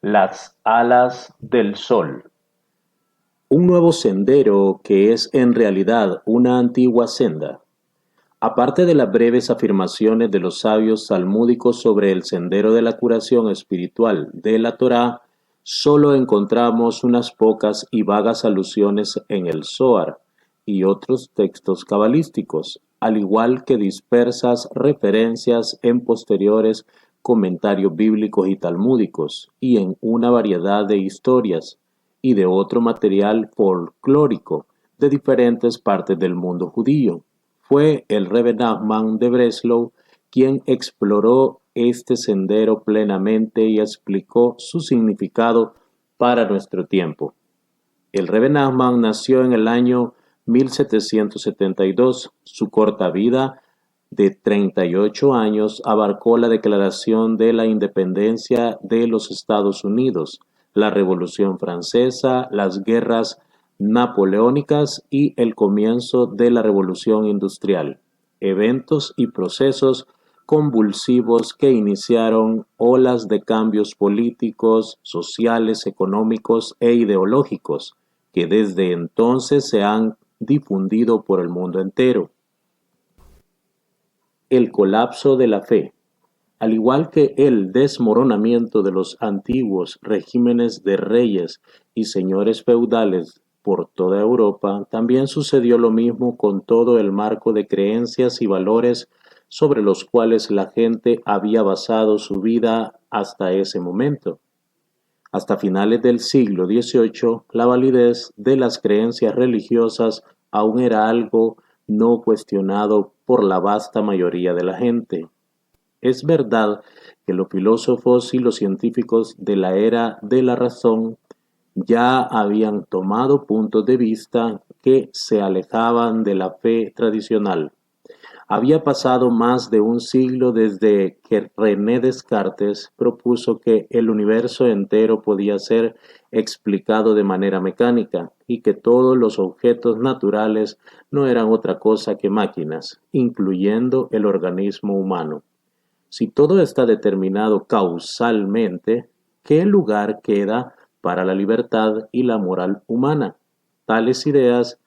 Las alas del sol. Un nuevo sendero que es en realidad una antigua senda. Aparte de las breves afirmaciones de los sabios talmúdicos sobre el sendero de la curación espiritual de la Torá, solo encontramos unas pocas y vagas alusiones en el Zohar y otros textos cabalísticos, al igual que dispersas referencias en posteriores comentarios bíblicos y talmúdicos, y en una variedad de historias y de otro material folclórico de diferentes partes del mundo judío. Fue el Rebbe Nachman de Breslau quien exploró este sendero plenamente y explicó su significado para nuestro tiempo. El Rebbe Nachman nació en el año 1772. Su corta vida de 38 años abarcó la declaración de la independencia de los Estados Unidos, la Revolución Francesa, las guerras napoleónicas y el comienzo de la Revolución Industrial, eventos y procesos convulsivos que iniciaron olas de cambios políticos, sociales, económicos e ideológicos que desde entonces se han difundido por el mundo entero. El colapso de la fe. Al igual que el desmoronamiento de los antiguos regímenes de reyes y señores feudales por toda Europa, también sucedió lo mismo con todo el marco de creencias y valores sobre los cuales la gente había basado su vida hasta ese momento. Hasta finales del siglo XVIII, la validez de las creencias religiosas aún era algo no cuestionado por la vasta mayoría de la gente. Es verdad que los filósofos y los científicos de la era de la razón ya habían tomado puntos de vista que se alejaban de la fe tradicional. Había pasado más de un siglo desde que René Descartes propuso que el universo entero podía ser explicado de manera mecánica y que todos los objetos naturales no eran otra cosa que máquinas, incluyendo el organismo humano. Si todo está determinado causalmente, ¿qué lugar queda para la libertad y la moral humana? Tales ideas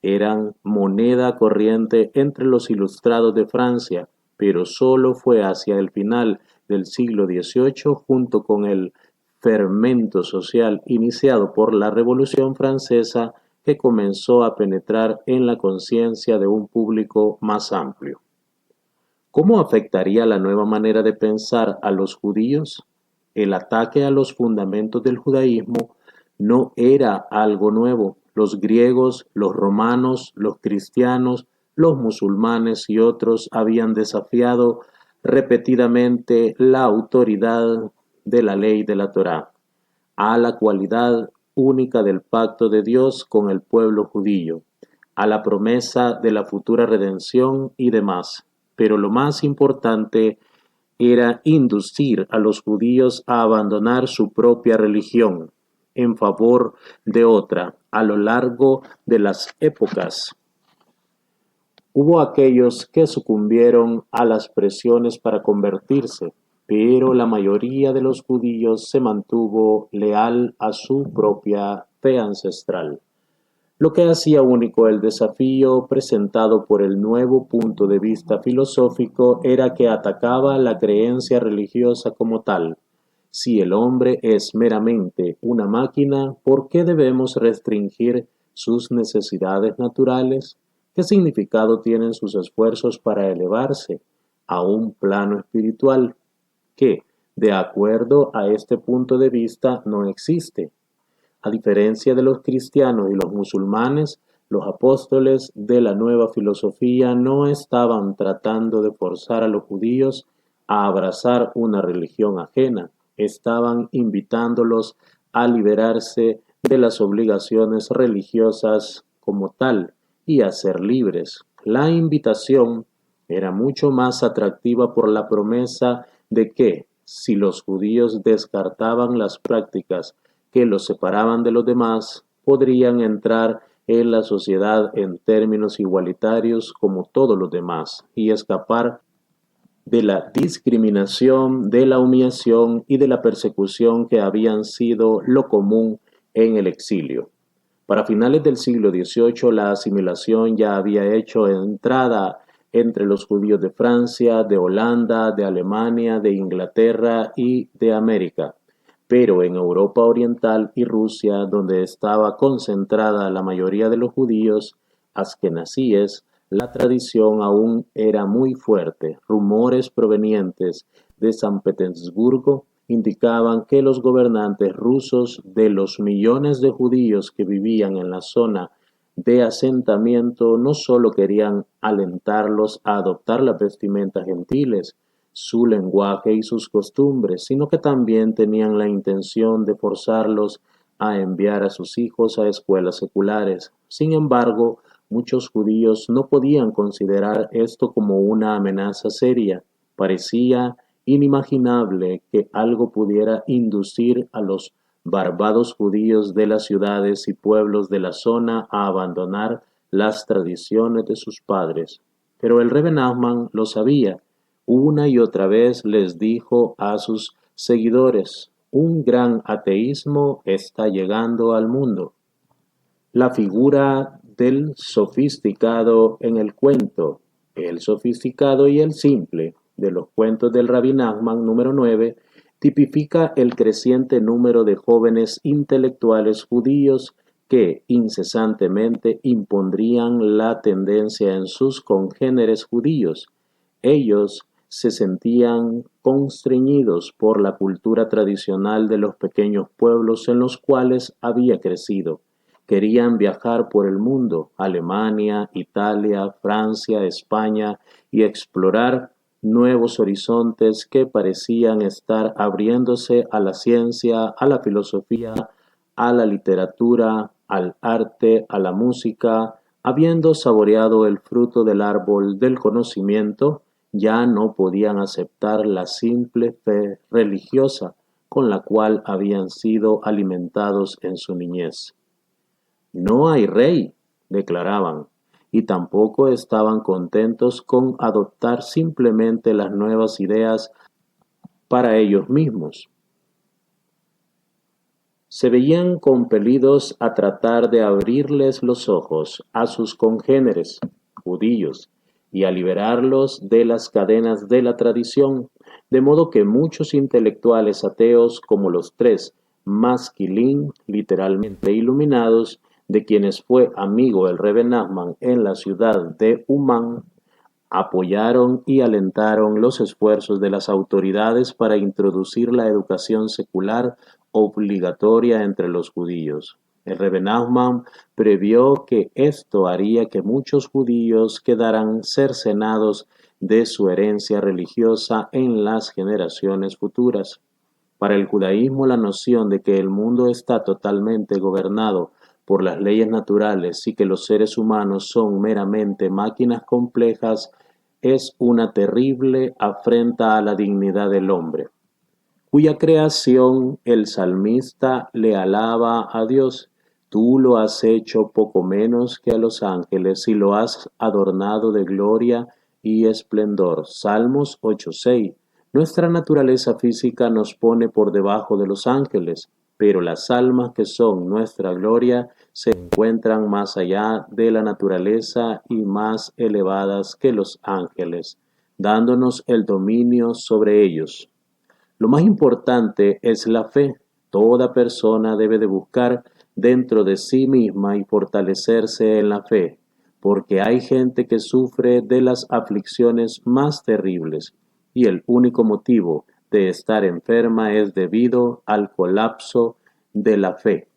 eran moneda corriente entre los ilustrados de Francia, pero solo fue hacia el final del siglo XVIII, junto con el fermento social iniciado por la Revolución Francesa, que comenzó a penetrar en la conciencia de un público más amplio. ¿Cómo afectaría la nueva manera de pensar a los judíos? El ataque a los fundamentos del judaísmo no era algo nuevo. Los griegos, los romanos, los cristianos, los musulmanes y otros habían desafiado repetidamente la autoridad de la ley de la Torá, a la cualidad única del pacto de Dios con el pueblo judío, a la promesa de la futura redención y demás. Pero lo más importante era inducir a los judíos a abandonar su propia religión en favor de otra. A lo largo de las épocas, hubo aquellos que sucumbieron a las presiones para convertirse, pero la mayoría de los judíos se mantuvo leal a su propia fe ancestral. Lo que hacía único el desafío presentado por el nuevo punto de vista filosófico era que atacaba la creencia religiosa como tal. Si el hombre es meramente una máquina, ¿por qué debemos restringir sus necesidades naturales? ¿Qué significado tienen sus esfuerzos para elevarse a un plano espiritual que, de acuerdo a este punto de vista, no existe? A diferencia de los cristianos y los musulmanes, los apóstoles de la nueva filosofía no estaban tratando de forzar a los judíos a abrazar una religión ajena, estaban invitándolos a liberarse de las obligaciones religiosas como tal y a ser libres. La invitación era mucho más atractiva por la promesa de que, si los judíos descartaban las prácticas que los separaban de los demás, podrían entrar en la sociedad en términos igualitarios como todos los demás y escapar de la discriminación, de la humillación y de la persecución que habían sido lo común en el exilio. Para finales del siglo XVIII, la asimilación ya había hecho entrada entre los judíos de Francia, de Holanda, de Alemania, de Inglaterra y de América. Pero en Europa Oriental y Rusia, donde estaba concentrada la mayoría de los judíos askenazíes, la tradición aún era muy fuerte. Rumores provenientes de San Petersburgo indicaban que los gobernantes rusos, de los millones de judíos que vivían en la zona de asentamiento, no solo querían alentarlos a adoptar las vestimentas gentiles, su lenguaje y sus costumbres, sino que también tenían la intención de forzarlos a enviar a sus hijos a escuelas seculares. Sin embargo, muchos judíos no podían considerar esto como una amenaza seria. Parecía inimaginable que algo pudiera inducir a los barbados judíos de las ciudades y pueblos de la zona a abandonar las tradiciones de sus padres. Pero el Rebbe Nachman lo sabía. Una y otra vez les dijo a sus seguidores: un gran ateísmo está llegando al mundo. La figura del sofisticado en el cuento, el sofisticado y el simple, de los cuentos del Rabbi Nachman número 9, tipifica el creciente número de jóvenes intelectuales judíos que incesantemente impondrían la tendencia en sus congéneres judíos. Ellos se sentían constreñidos por la cultura tradicional de los pequeños pueblos en los cuales había crecido. Querían viajar por el mundo, Alemania, Italia, Francia, España, y explorar nuevos horizontes que parecían estar abriéndose a la ciencia, a la filosofía, a la literatura, al arte, a la música. Habiendo saboreado el fruto del árbol del conocimiento, ya no podían aceptar la simple fe religiosa con la cual habían sido alimentados en su niñez. No hay rey, declaraban, y tampoco estaban contentos con adoptar simplemente las nuevas ideas para ellos mismos. Se veían compelidos a tratar de abrirles los ojos a sus congéneres judíos y a liberarlos de las cadenas de la tradición, de modo que muchos intelectuales ateos, como los tres Maskilín, literalmente iluminados, de quienes fue amigo el Rebbe Nachman en la ciudad de Umán, apoyaron y alentaron los esfuerzos de las autoridades para introducir la educación secular obligatoria entre los judíos. El Rebbe Nachman previó que esto haría que muchos judíos quedaran cercenados de su herencia religiosa en las generaciones futuras. Para el judaísmo, la noción de que el mundo está totalmente gobernado por las leyes naturales y que los seres humanos son meramente máquinas complejas es una terrible afrenta a la dignidad del hombre, cuya creación el salmista le alaba a Dios. Tú lo has hecho poco menos que a los ángeles y lo has adornado de gloria y esplendor. Salmos 8:6. Nuestra naturaleza física nos pone por debajo de los ángeles, pero las almas que son nuestra gloria se encuentran más allá de la naturaleza y más elevadas que los ángeles, dándonos el dominio sobre ellos. Lo más importante es la fe. Toda persona debe de buscar dentro de sí misma y fortalecerse en la fe, porque hay gente que sufre de las aflicciones más terribles y el único motivo de estar enferma es debido al colapso de la fe.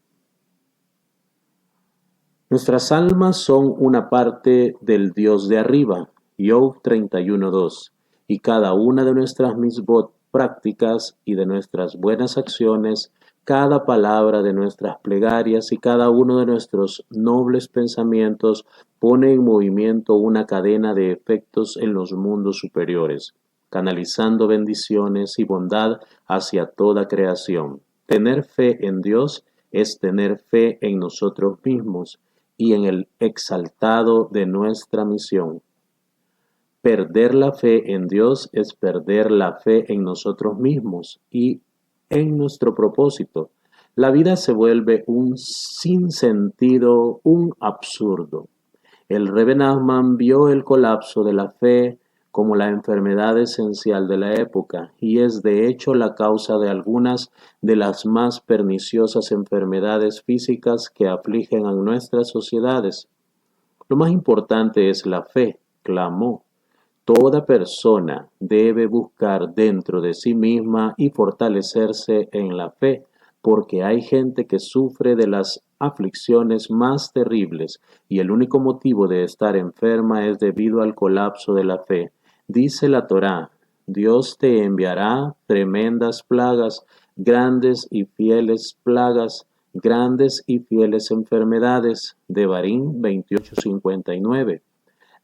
Nuestras almas son una parte del Dios de arriba, Job 31:2, y cada una de nuestras misbot prácticas y de nuestras buenas acciones, cada palabra de nuestras plegarias y cada uno de nuestros nobles pensamientos pone en movimiento una cadena de efectos en los mundos superiores, canalizando bendiciones y bondad hacia toda creación. Tener fe en Dios es tener fe en nosotros mismos y en el exaltado de nuestra misión. Perder la fe en Dios es perder la fe en nosotros mismos y en nuestro propósito. La vida se vuelve un sinsentido, un absurdo. El Rebbe Nachman vio el colapso de la fe como la enfermedad esencial de la época y es de hecho la causa de algunas de las más perniciosas enfermedades físicas que afligen a nuestras sociedades. Lo más importante es la fe, clamó. Toda persona debe buscar dentro de sí misma y fortalecerse en la fe, porque hay gente que sufre de las aflicciones más terribles y el único motivo de estar enferma es debido al colapso de la fe. Dice la Torá, Dios te enviará tremendas plagas, grandes y fieles plagas, grandes y fieles enfermedades. Devarim 28:59.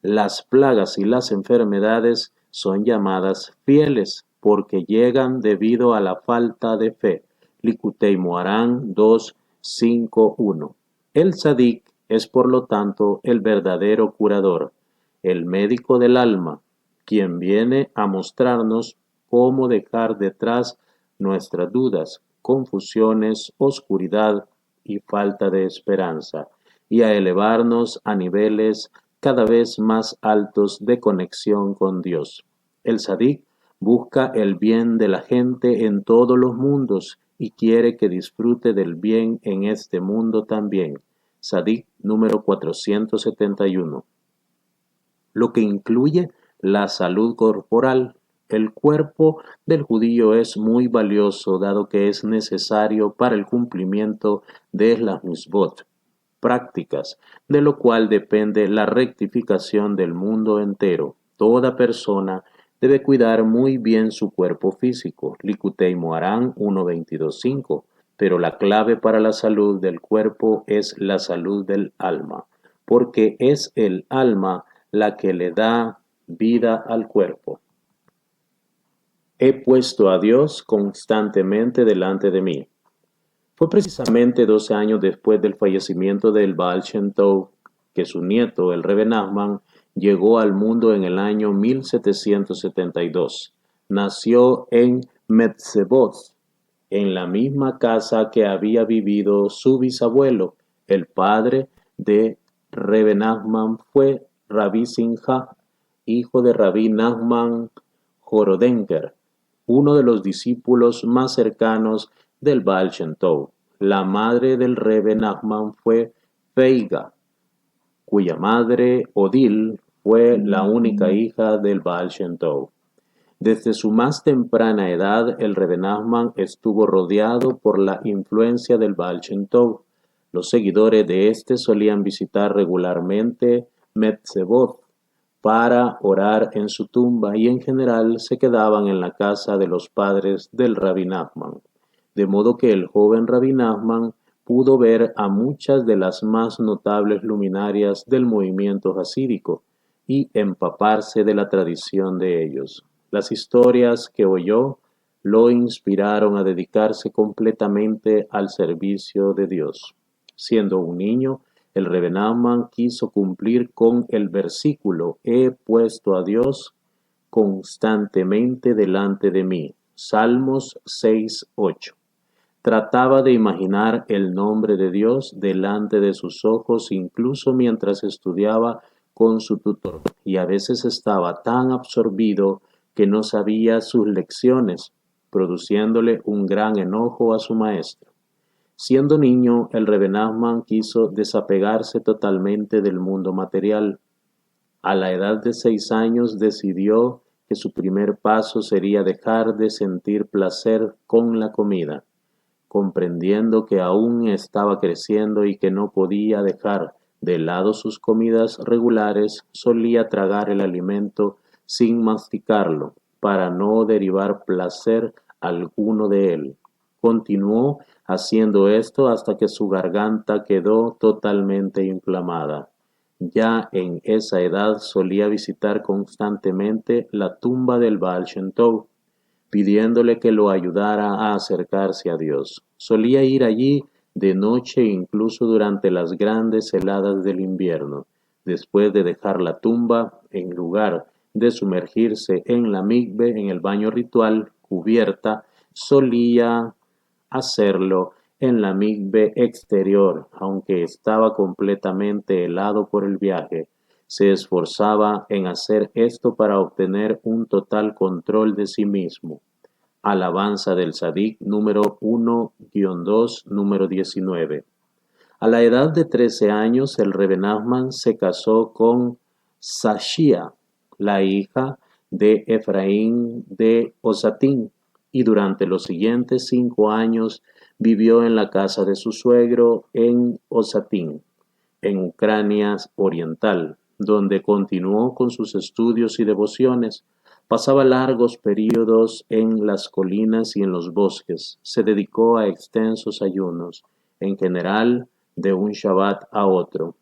Las plagas y las enfermedades son llamadas fieles porque llegan debido a la falta de fe. Likutei Moharán 2:5-1. El Tzadik es por lo tanto el verdadero curador, el médico del alma, quien viene a mostrarnos cómo dejar detrás nuestras dudas, confusiones, oscuridad y falta de esperanza, y a elevarnos a niveles cada vez más altos de conexión con Dios. El Tzadik busca el bien de la gente en todos los mundos y quiere que disfrute del bien en este mundo también. Tzadik número 471. Lo que incluye la salud corporal. El cuerpo del judío es muy valioso dado que es necesario para el cumplimiento de las mitzvot prácticas, de lo cual depende la rectificación del mundo entero. Toda persona debe cuidar muy bien su cuerpo físico. Likutei Moharán 1:22-5. Pero la clave para la salud del cuerpo es la salud del alma, porque es el alma la que le da vida al cuerpo. He puesto a Dios constantemente delante de mí. Fue precisamente 12 años después del fallecimiento del Baal Shem Tov que su nieto, el Rebbe Nachman, llegó al mundo en el año 1772. Nació en Metzebot, en la misma casa que había vivido su bisabuelo. El padre de Rebbe Nachman fue Rabbi Simcha, hijo de Rabbi Nachman Horodenker, uno de los discípulos más cercanos del Baal Shem Tov. La madre del Rebbe Nachman fue Feiga, cuya madre, Odil, fue la única hija del Baal Shem Tov. Desde su más temprana edad, el Rebbe Nachman estuvo rodeado por la influencia del Baal Shem Tov. Los seguidores de este solían visitar regularmente Metzebot para orar en su tumba y en general se quedaban en la casa de los padres del Rabbi Nachman. De modo que el joven Rabbi Nachman pudo ver a muchas de las más notables luminarias del movimiento hasídico y empaparse de la tradición de ellos. Las historias que oyó lo inspiraron a dedicarse completamente al servicio de Dios. Siendo un niño, el Rebbe Nachman quiso cumplir con el versículo «He puesto a Dios constantemente delante de mí». Salmos 6:8. Trataba de imaginar el nombre de Dios delante de sus ojos incluso mientras estudiaba con su tutor, y a veces estaba tan absorbido que no sabía sus lecciones, produciéndole un gran enojo a su maestro. Siendo niño, el Rebbe Nachman quiso desapegarse totalmente del mundo material. A la edad de 6 años decidió que su primer paso sería dejar de sentir placer con la comida. Comprendiendo que aún estaba creciendo y que no podía dejar de lado sus comidas regulares, solía tragar el alimento sin masticarlo, para no derivar placer alguno de él. Continuó haciendo esto hasta que su garganta quedó totalmente inflamada. Ya en esa edad solía visitar constantemente la tumba del Baal Shem Tov, pidiéndole que lo ayudara a acercarse a Dios. Solía ir allí de noche incluso durante las grandes heladas del invierno. Después de dejar la tumba, en lugar de sumergirse en la mikve, en el baño ritual, cubierta, solía hacerlo en la mikve exterior, aunque estaba completamente helado por el viaje. Se esforzaba en hacer esto para obtener un total control de sí mismo. Alabanza del Sadik número 1-2, número 19. A la edad de 13 años, el Rebbe Nachman se casó con Sashia, la hija de Efraín de Osatín, y durante los siguientes 5 años vivió en la casa de su suegro en Osatín, en Ucrania Oriental, donde continuó con sus estudios y devociones. Pasaba largos períodos en las colinas y en los bosques. Se dedicó a extensos ayunos, en general de un Shabbat a otro,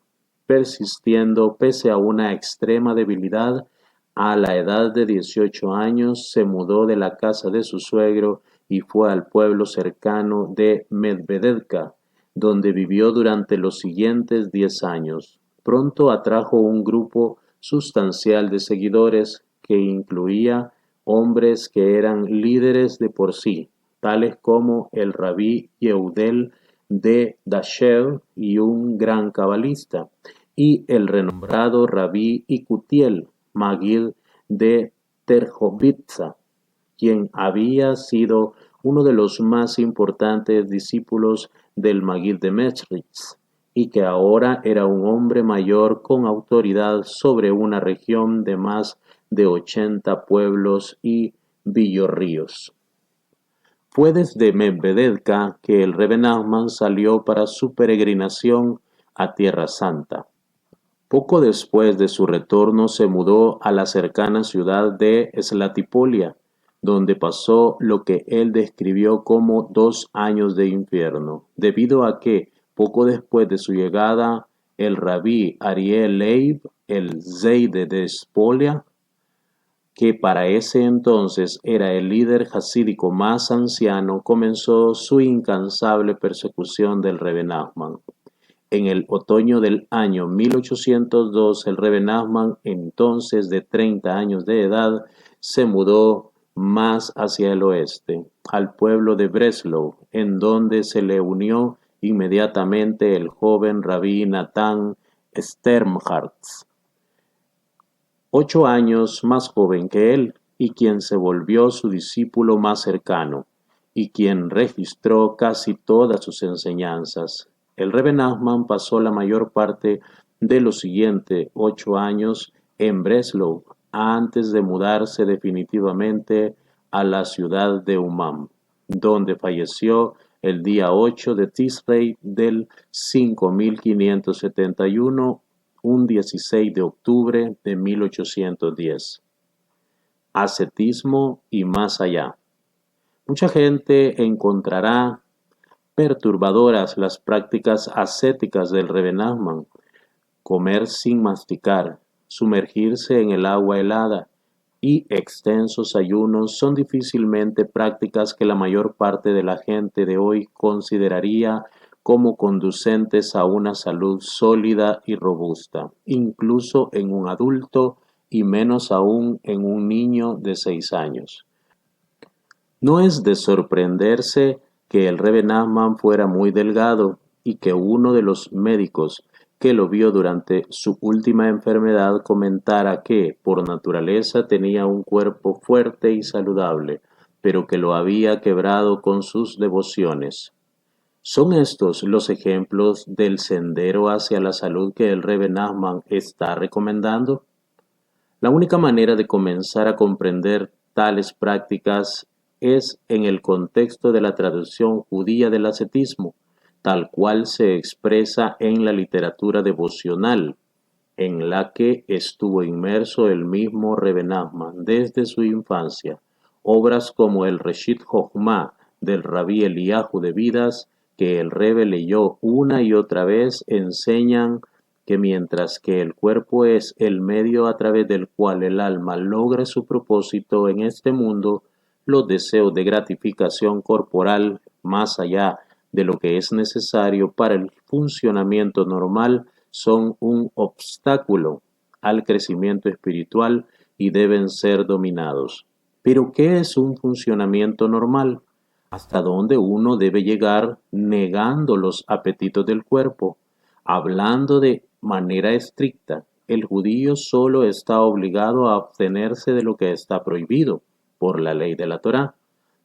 persistiendo pese a una extrema debilidad. A la edad de 18 años se mudó de la casa de su suegro y fue al pueblo cercano de Medvedevka, donde vivió durante los siguientes 10 años. Pronto atrajo un grupo sustancial de seguidores que incluía hombres que eran líderes de por sí, tales como el rabí Yeudel de Dasher y un gran cabalista, y el renombrado rabí Icutiel Magid de Terjovitza, quien había sido uno de los más importantes discípulos del Magid de Mesritz, y que ahora era un hombre mayor con autoridad sobre una región de más de 80 pueblos y villorríos. Fue desde Medvedevka que el Rebbe Nachman salió para su peregrinación a Tierra Santa. Poco después de su retorno se mudó a la cercana ciudad de Slatipolia, donde pasó lo que él describió como 2 años de infierno, debido a que, poco después de su llegada, el rabí Ariel Leib, el Zeide de Spolia, que para ese entonces era el líder jasídico más anciano, comenzó su incansable persecución del Rebbe Nachman. En el otoño del año 1802, el Rebbe Nachman, entonces de 30 años de edad, se mudó más hacia el oeste, al pueblo de Breslau, en donde se le unió inmediatamente el joven rabí Natán Sternhardt, 8 años más joven que él, y quien se volvió su discípulo más cercano, y quien registró casi todas sus enseñanzas. El Rebbe Nachman pasó la mayor parte de los siguientes 8 años en Breslau, antes de mudarse definitivamente a la ciudad de Uman, donde falleció el día 8 de Tishrei del 5571, un 16 de octubre de 1810. Ascetismo y más allá. Mucha gente encontrará perturbadoras las prácticas ascéticas del Rebbe Nachman: comer sin masticar, sumergirse en el agua helada y extensos ayunos son difícilmente prácticas que la mayor parte de la gente de hoy consideraría como conducentes a una salud sólida y robusta, incluso en un adulto y menos aún en un niño de 6 años. No es de sorprenderse que el Rebbe Nachman fuera muy delgado y que uno de los médicos que lo vio durante su última enfermedad comentara que, por naturaleza, tenía un cuerpo fuerte y saludable, pero que lo había quebrado con sus devociones. ¿Son estos los ejemplos del sendero hacia la salud que el Rebbe Nachman está recomendando? La única manera de comenzar a comprender tales prácticas es en el contexto de la traducción judía del ascetismo, tal cual se expresa en la literatura devocional, en la que estuvo inmerso el mismo Rebbe Nachman desde su infancia. Obras como el Reshit Jochma del Rabí Eliyahu de Vidas, que el Rebbe leyó una y otra vez, enseñan que mientras que el cuerpo es el medio a través del cual el alma logra su propósito en este mundo, los deseos de gratificación corporal, más allá de lo que es necesario para el funcionamiento normal, son un obstáculo al crecimiento espiritual y deben ser dominados. Pero ¿qué es un funcionamiento normal? ¿Hasta dónde uno debe llegar negando los apetitos del cuerpo? Hablando de manera estricta, el judío solo está obligado a abstenerse de lo que está prohibido por la ley de la Torá.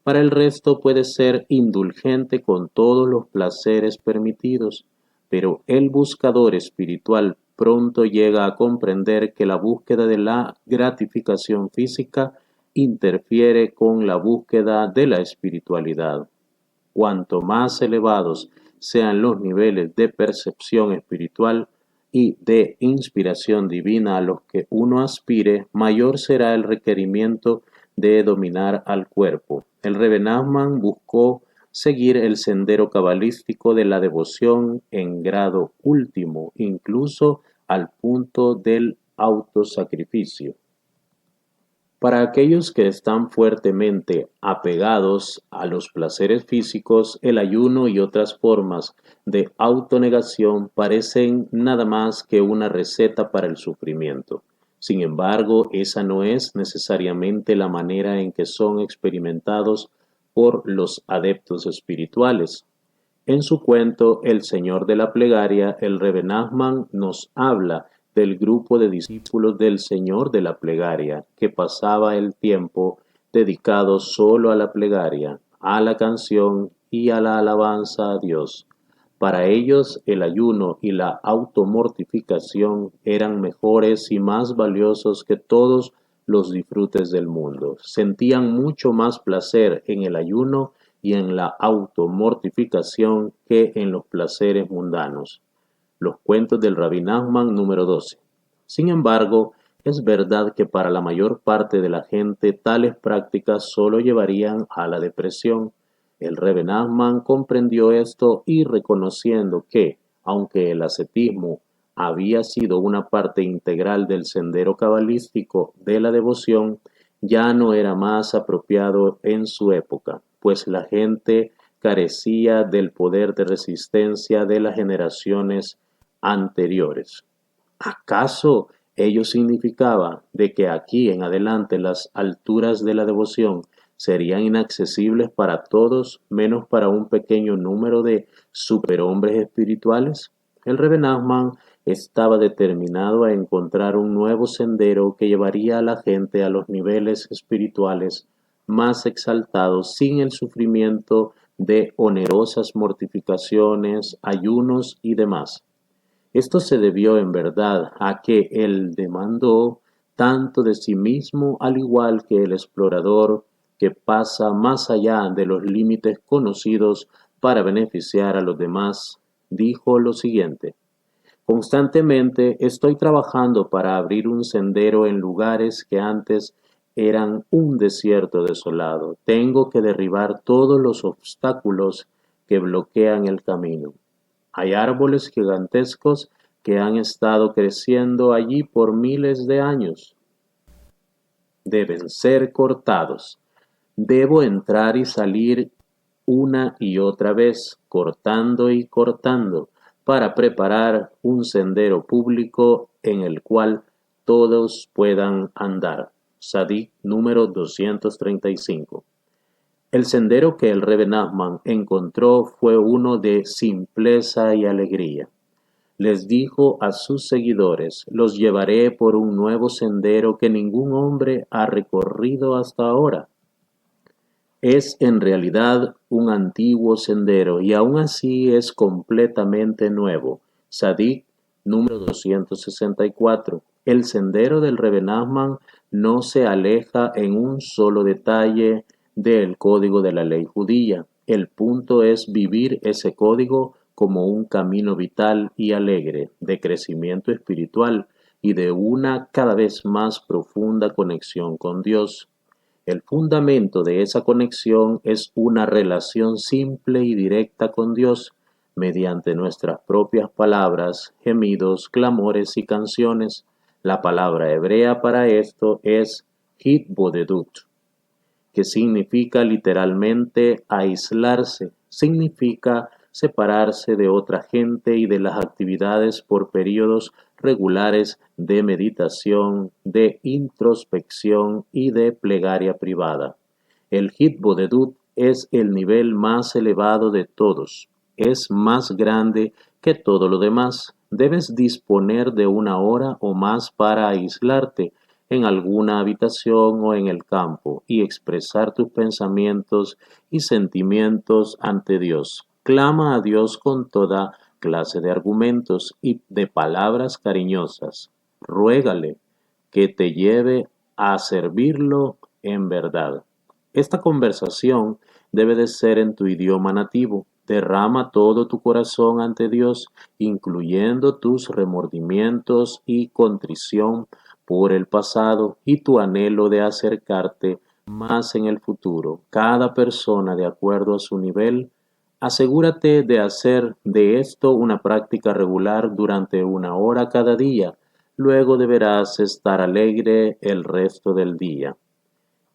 Para el resto puede ser indulgente con todos los placeres permitidos, pero el buscador espiritual pronto llega a comprender que la búsqueda de la gratificación física interfiere con la búsqueda de la espiritualidad. Cuanto más elevados sean los niveles de percepción espiritual y de inspiración divina a los que uno aspire, mayor será el requerimiento de dominar al cuerpo. El Rebbe Nachman buscó seguir el sendero cabalístico de la devoción en grado último, incluso al punto del autosacrificio. Para aquellos que están fuertemente apegados a los placeres físicos, el ayuno y otras formas de autonegación parecen nada más que una receta para el sufrimiento. Sin embargo, esa no es necesariamente la manera en que son experimentados por los adeptos espirituales. En su cuento El Señor de la Plegaria, el Rebbe Nachman nos habla del grupo de discípulos del Señor de la Plegaria, que pasaba el tiempo dedicado solo a la plegaria, a la canción y a la alabanza a Dios. Para ellos el ayuno y la automortificación eran mejores y más valiosos que todos los disfrutes del mundo. Sentían mucho más placer en el ayuno y en la automortificación que en los placeres mundanos. Los cuentos del Rabbi Nachman número 12. Sin embargo, es verdad que para la mayor parte de la gente tales prácticas solo llevarían a la depresión. El Rebbe Nachman comprendió esto y reconociendo que, aunque el ascetismo había sido una parte integral del sendero cabalístico de la devoción, ya no era más apropiado en su época, pues la gente carecía del poder de resistencia de las generaciones anteriores. ¿Acaso ello significaba de que aquí en adelante las alturas de la devoción serían inaccesibles para todos, menos para un pequeño número de superhombres espirituales? El Rebbe Nachman estaba determinado a encontrar un nuevo sendero que llevaría a la gente a los niveles espirituales más exaltados sin el sufrimiento de onerosas mortificaciones, ayunos y demás. Esto se debió en verdad a que él demandó tanto de sí mismo, al igual que el explorador que pasa más allá de los límites conocidos para beneficiar a los demás, dijo lo siguiente: constantemente estoy trabajando para abrir un sendero en lugares que antes eran un desierto desolado. Tengo que derribar todos los obstáculos que bloquean el camino. Hay árboles gigantescos que han estado creciendo allí por miles de años. Deben ser cortados. Debo entrar y salir una y otra vez, cortando y cortando, para preparar un sendero público en el cual todos puedan andar. Sadik número 235. El sendero que el Rebbe Nachman encontró fue uno de simpleza y alegría. Les dijo a sus seguidores: los llevaré por un nuevo sendero que ningún hombre ha recorrido hasta ahora. Es en realidad un antiguo sendero y aún así es completamente nuevo. Sadik número 264. El sendero del Rebbe Nachman no se aleja en un solo detalle del código de la ley judía. El punto es vivir ese código como un camino vital y alegre de crecimiento espiritual y de una cada vez más profunda conexión con Dios. El fundamento de esa conexión es una relación simple y directa con Dios, mediante nuestras propias palabras, gemidos, clamores y canciones. La palabra hebrea para esto es hitbodedut, que significa literalmente aislarse, significa separarse de otra gente y de las actividades por periodos regulares de meditación, de introspección y de plegaria privada. El Hitbodedut es el nivel más elevado de todos. Es más grande que todo lo demás. Debes disponer de una hora o más para aislarte en alguna habitación o en el campo y expresar tus pensamientos y sentimientos ante Dios. Clama a Dios con toda clase de argumentos y de palabras cariñosas. Ruégale que te lleve a servirlo en verdad. Esta conversación debe de ser en tu idioma nativo. Derrama todo tu corazón ante Dios, incluyendo tus remordimientos y contrición por el pasado y tu anhelo de acercarte más en el futuro. Cada persona de acuerdo a su nivel. Asegúrate de hacer de esto una práctica regular durante una hora cada día. Luego deberás estar alegre el resto del día.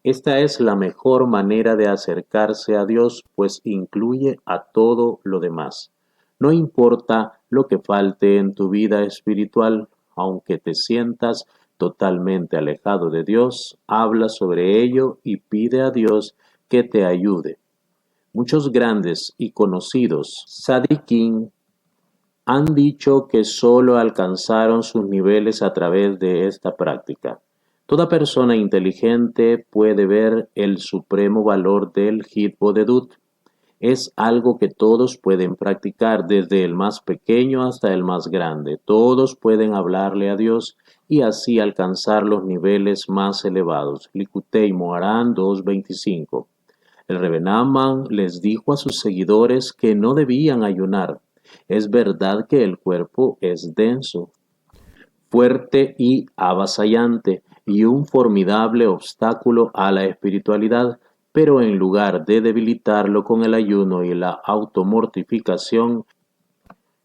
Esta es la mejor manera de acercarse a Dios, pues incluye a todo lo demás. No importa lo que falte en tu vida espiritual, aunque te sientas totalmente alejado de Dios, habla sobre ello y pide a Dios que te ayude. Muchos grandes y conocidos tzadikim han dicho que solo alcanzaron sus niveles a través de esta práctica. Toda persona inteligente puede ver el supremo valor del Hitbodedut. Es algo que todos pueden practicar, desde el más pequeño hasta el más grande. Todos pueden hablarle a Dios y así alcanzar los niveles más elevados. Likutei Moharan 2.25. El Rebbe Nachman les dijo a sus seguidores que no debían ayunar. Es verdad que el cuerpo es denso, fuerte y avasallante, y un formidable obstáculo a la espiritualidad, pero en lugar de debilitarlo con el ayuno y la automortificación,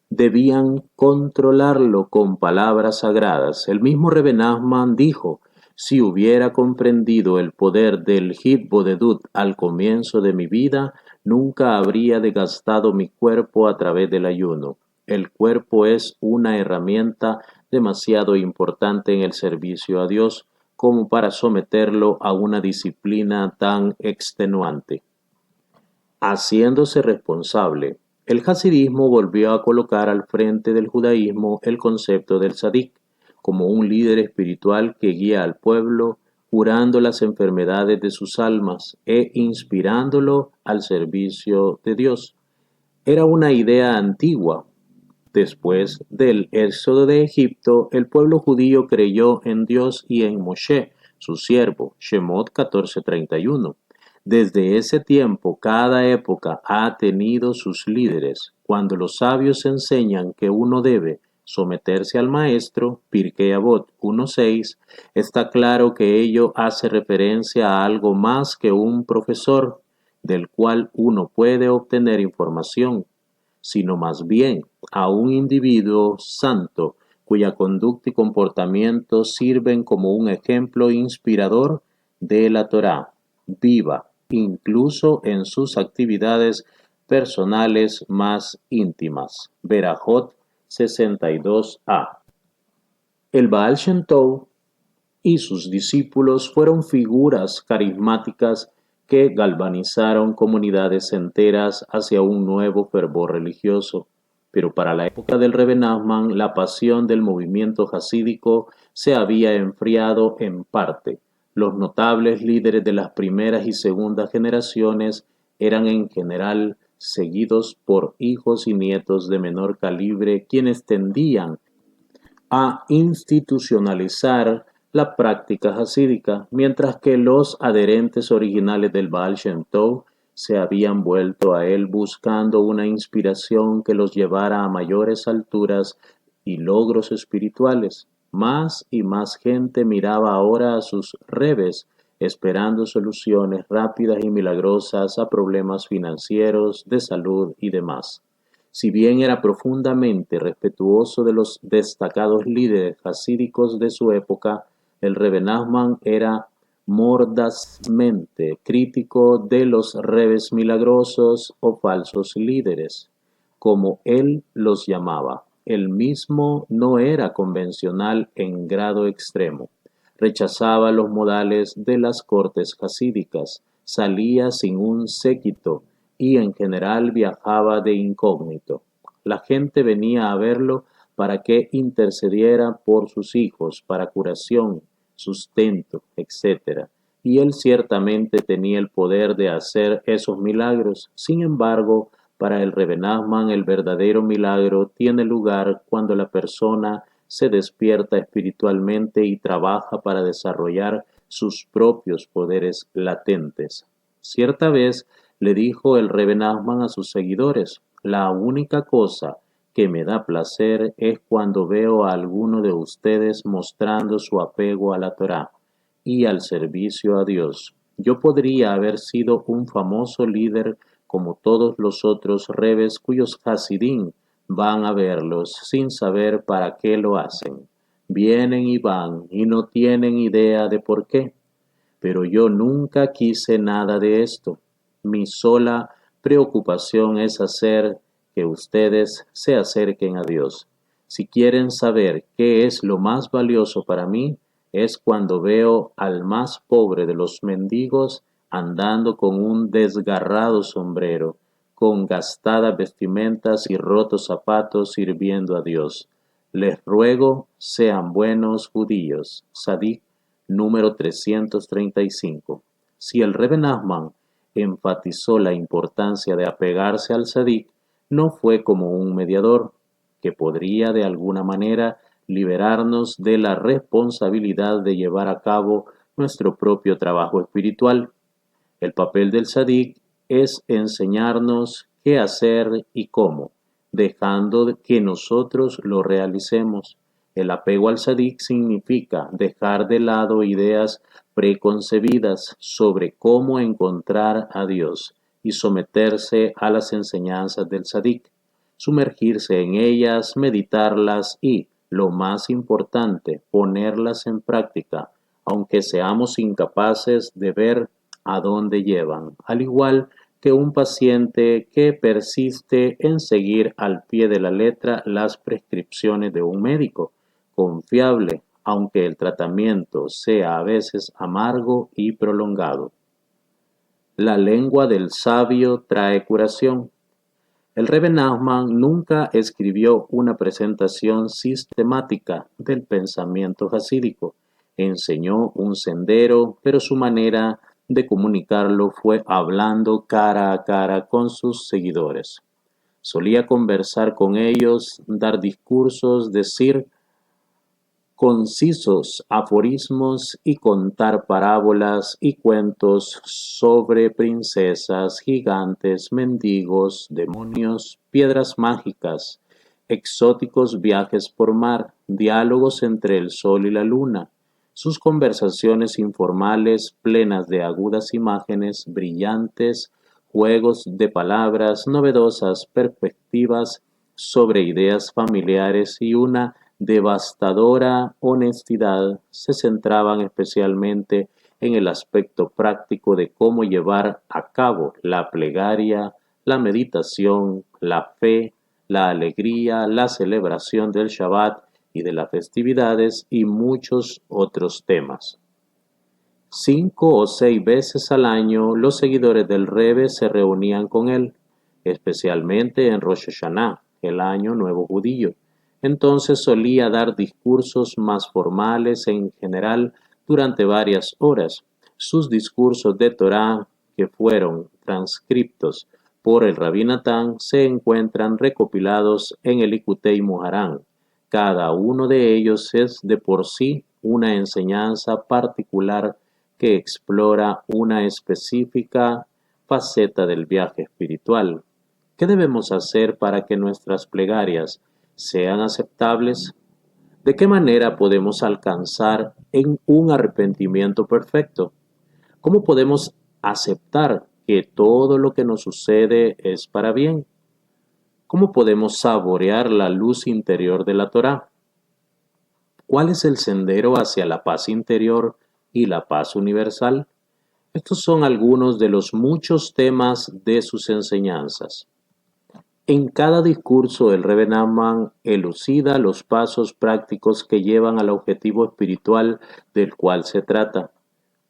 debían controlarlo con palabras sagradas. El mismo Rebbe Nachman dijo: si hubiera comprendido el poder del Hitbodedut al comienzo de mi vida, nunca habría desgastado mi cuerpo a través del ayuno. El cuerpo es una herramienta demasiado importante en el servicio a Dios como para someterlo a una disciplina tan extenuante. Haciéndose responsable, el hasidismo volvió a colocar al frente del judaísmo el concepto del tzadik como un líder espiritual que guía al pueblo, curando las enfermedades de sus almas e inspirándolo al servicio de Dios. Era una idea antigua. Después del éxodo de Egipto, el pueblo judío creyó en Dios y en Moshe, su siervo, Shemot 14:31. Desde ese tiempo, cada época ha tenido sus líderes. Cuando los sabios enseñan que uno debe someterse al maestro, Pirkei Avot 1:6, está claro que ello hace referencia a algo más que un profesor del cual uno puede obtener información, sino más bien a un individuo santo cuya conducta y comportamiento sirven como un ejemplo inspirador de la Torá, viva, incluso en sus actividades personales más íntimas. Berajot 62a. El Baal Shem Tov y sus discípulos fueron figuras carismáticas que galvanizaron comunidades enteras hacia un nuevo fervor religioso. Pero para la época del Rebbe Nachman, la pasión del movimiento hasídico se había enfriado en parte. Los notables líderes de las primeras y segundas generaciones eran en general seguidos por hijos y nietos de menor calibre, quienes tendían a institucionalizar la práctica hasídica, mientras que los adherentes originales del Baal Shem Tov se habían vuelto a él buscando una inspiración que los llevara a mayores alturas y logros espirituales. Más y más gente miraba ahora a sus rebes, esperando soluciones rápidas y milagrosas a problemas financieros, de salud y demás. Si bien era profundamente respetuoso de los destacados líderes hasídicos de su época, el Rebbe Nachman era mordazmente crítico de los rebes milagrosos o falsos líderes, como él los llamaba. el mismo no era convencional en grado extremo. Rechazaba los modales de las cortes jasídicas, salía sin un séquito y en general viajaba de incógnito. La gente venía a verlo para que intercediera por sus hijos, para curación, sustento, etc. Y él ciertamente tenía el poder de hacer esos milagros. Sin embargo, para el Rebbe Nachman el verdadero milagro tiene lugar cuando la persona se despierta espiritualmente y trabaja para desarrollar sus propios poderes latentes. Cierta vez le dijo el Rebbe Nachman a sus seguidores: la única cosa que me da placer es cuando veo a alguno de ustedes mostrando su apego a la Torá y al servicio a Dios. Yo podría haber sido un famoso líder como todos los otros rebes cuyos hasidim van a verlos sin saber para qué lo hacen. Vienen y van y no tienen idea de por qué. Pero yo nunca quise nada de esto. Mi sola preocupación es hacer que ustedes se acerquen a Dios. Si quieren saber qué es lo más valioso para mí, es cuando veo al más pobre de los mendigos andando con un desgarrado sombrero, con gastadas vestimentas y rotos zapatos sirviendo a Dios. Les ruego sean buenos judíos. Sadik número 335. Si el Rebbe Nachman enfatizó la importancia de apegarse al Sadik, no fue como un mediador, que podría de alguna manera liberarnos de la responsabilidad de llevar a cabo nuestro propio trabajo espiritual. El papel del Sadik es enseñarnos qué hacer y cómo, dejando que nosotros lo realicemos. El apego al Sadik significa dejar de lado ideas preconcebidas sobre cómo encontrar a Dios y someterse a las enseñanzas del Sadik, sumergirse en ellas, meditarlas y, lo más importante, ponerlas en práctica, aunque seamos incapaces de ver a dónde llevan, al igual que un paciente que persiste en seguir al pie de la letra las prescripciones de un médico confiable, aunque el tratamiento sea a veces amargo y prolongado. La lengua del sabio trae curación. El Rebbe Nachman nunca escribió una presentación sistemática del pensamiento jasídico. Enseñó un sendero, pero su manera de comunicarlo fue hablando cara a cara con sus seguidores. Solía conversar con ellos, dar discursos, decir concisos aforismos y contar parábolas y cuentos sobre princesas, gigantes, mendigos, demonios, piedras mágicas, exóticos viajes por mar, diálogos entre el sol y la luna. Sus conversaciones informales, plenas de agudas imágenes, brillantes, juegos de palabras, novedosas perspectivas sobre ideas familiares y una devastadora honestidad, se centraban especialmente en el aspecto práctico de cómo llevar a cabo la plegaria, la meditación, la fe, la alegría, la celebración del Shabbat y de las festividades y muchos otros temas. 5 o 6 veces al año los seguidores del Rebbe se reunían con él, especialmente en Rosh Hashanah, el año nuevo judío. Entonces solía dar discursos más formales en general durante varias horas. Sus discursos de Torá, que fueron transcriptos por el Rabí Natán, se encuentran recopilados en el Likutei Moharan. Cada uno de ellos es de por sí una enseñanza particular que explora una específica faceta del viaje espiritual. ¿Qué debemos hacer para que nuestras plegarias sean aceptables? ¿De qué manera podemos alcanzar en un arrepentimiento perfecto? ¿Cómo podemos aceptar que todo lo que nos sucede es para bien? ¿Cómo podemos saborear la luz interior de la Torá? ¿Cuál es el sendero hacia la paz interior y la paz universal? Estos son algunos de los muchos temas de sus enseñanzas. En cada discurso, el Rebbe Nachman elucida los pasos prácticos que llevan al objetivo espiritual del cual se trata.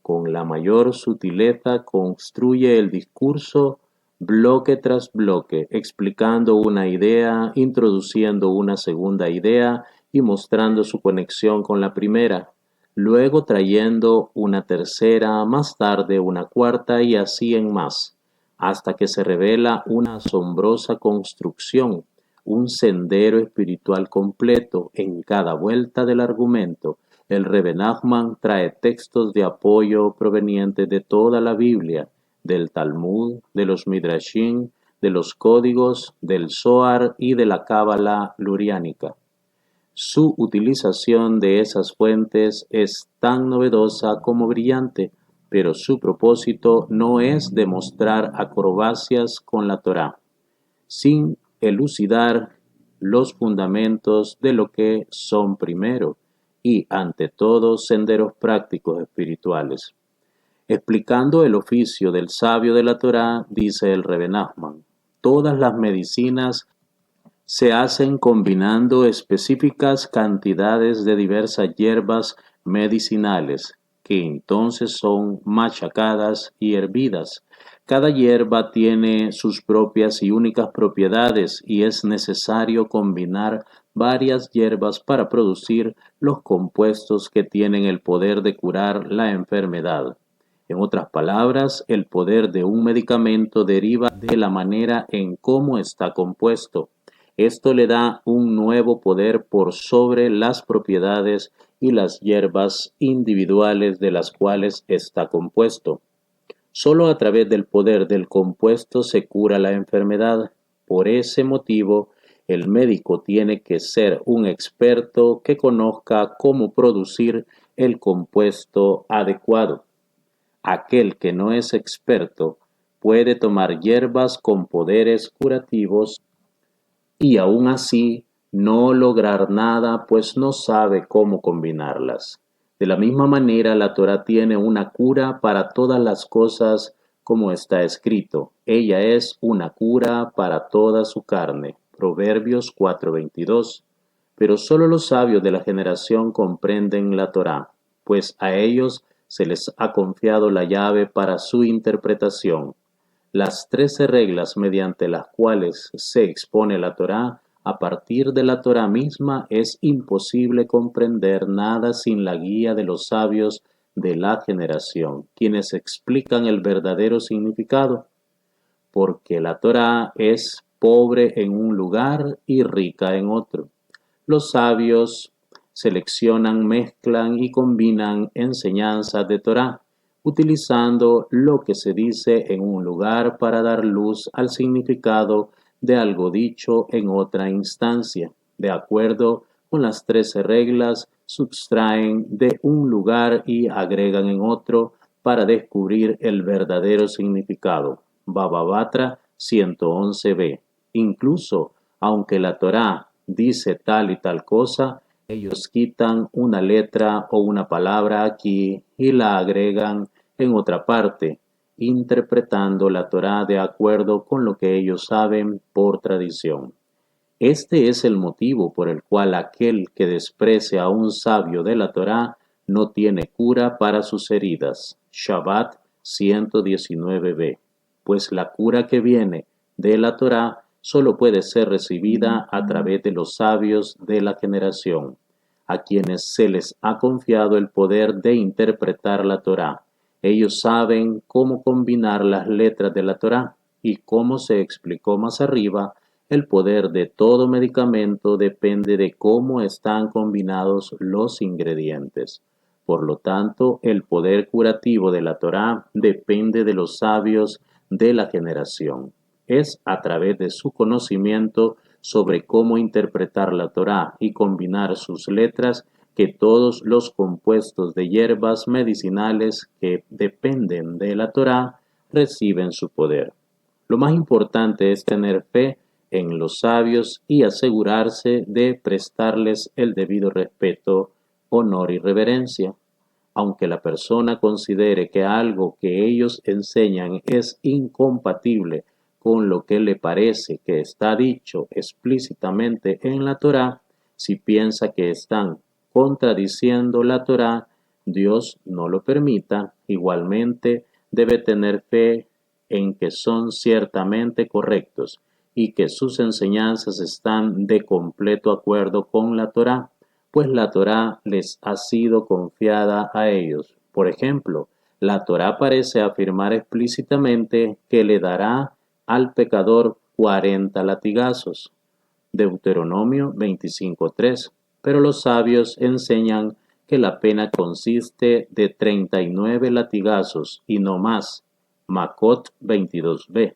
Con la mayor sutileza construye el discurso bloque tras bloque, explicando una idea, introduciendo una segunda idea y mostrando su conexión con la primera, luego trayendo una tercera, más tarde una cuarta y así en más, hasta que se revela una asombrosa construcción, un sendero espiritual completo en cada vuelta del argumento. El Rebbe Nachman trae textos de apoyo provenientes de toda la Biblia, del Talmud, de los Midrashim, de los códigos, del Zohar y de la Cábala luriánica. Su utilización de esas fuentes es tan novedosa como brillante, pero su propósito no es demostrar acrobacias con la Torá, sin elucidar los fundamentos de lo que son primero y, ante todo, senderos prácticos espirituales. Explicando el oficio del sabio de la Torá, dice el Rebbe Nachman, todas las medicinas se hacen combinando específicas cantidades de diversas hierbas medicinales, que entonces son machacadas y hervidas. Cada hierba tiene sus propias y únicas propiedades y es necesario combinar varias hierbas para producir los compuestos que tienen el poder de curar la enfermedad. En otras palabras, el poder de un medicamento deriva de la manera en cómo está compuesto. Esto le da un nuevo poder por sobre las propiedades y las hierbas individuales de las cuales está compuesto. Solo a través del poder del compuesto se cura la enfermedad. Por ese motivo, el médico tiene que ser un experto que conozca cómo producir el compuesto adecuado. Aquel que no es experto puede tomar hierbas con poderes curativos y aún así no lograr nada, pues no sabe cómo combinarlas. De la misma manera, la Torá tiene una cura para todas las cosas, como está escrito. Ella es una cura para toda su carne. Proverbios 4:22. Pero solo los sabios de la generación comprenden la Torá, pues a ellos se les ha confiado la llave para su interpretación. Las 13 reglas mediante las cuales se expone la Torá, a partir de la Torá misma es imposible comprender nada sin la guía de los sabios de la generación, quienes explican el verdadero significado, porque la Torá es pobre en un lugar y rica en otro. Los sabios seleccionan, mezclan y combinan enseñanzas de Torá, utilizando lo que se dice en un lugar para dar luz al significado de algo dicho en otra instancia. De acuerdo con las 13 reglas, subtraen de un lugar y agregan en otro para descubrir el verdadero significado. Baba Batra 111b. Incluso, aunque la Torá dice tal y tal cosa, ellos quitan una letra o una palabra aquí y la agregan en otra parte, interpretando la Torá de acuerdo con lo que ellos saben por tradición. Este es el motivo por el cual aquel que desprecia a un sabio de la Torá no tiene cura para sus heridas. Shabbat 119b. Pues la cura que viene de la Torá solo puede ser recibida a través de los sabios de la generación, a quienes se les ha confiado el poder de interpretar la Torá. Ellos saben cómo combinar las letras de la Torá y, como se explicó más arriba, el poder de todo medicamento depende de cómo están combinados los ingredientes. Por lo tanto, el poder curativo de la Torá depende de los sabios de la generación. Es a través de su conocimiento sobre cómo interpretar la Torá y combinar sus letras que todos los compuestos de hierbas medicinales que dependen de la Torá reciben su poder. Lo más importante es tener fe en los sabios y asegurarse de prestarles el debido respeto, honor y reverencia. Aunque la persona considere que algo que ellos enseñan es incompatible con lo que le parece que está dicho explícitamente en la Torá, si piensa que están contradiciendo la Torá, Dios no lo permita. Igualmente debe tener fe en que son ciertamente correctos y que sus enseñanzas están de completo acuerdo con la Torá, pues la Torá les ha sido confiada a ellos. Por ejemplo, la Torá parece afirmar explícitamente que le dará al pecador 40 latigazos. Deuteronomio 25:3. Pero los sabios enseñan que la pena consiste de 39 latigazos y no más. Makot 22b.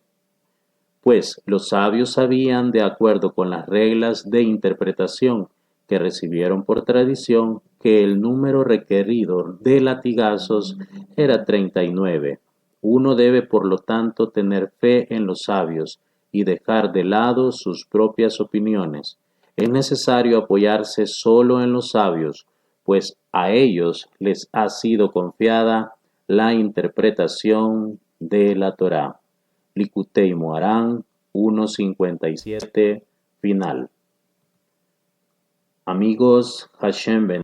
Pues los sabios sabían, de acuerdo con las reglas de interpretación que recibieron por tradición, que el número requerido de latigazos era 39. Uno debe, por lo tanto, tener fe en los sabios y dejar de lado sus propias opiniones. Es necesario apoyarse solo en los sabios, pues a ellos les ha sido confiada la interpretación de la Torá. Likutei Moharan 1:57 final. Amigos, Hashem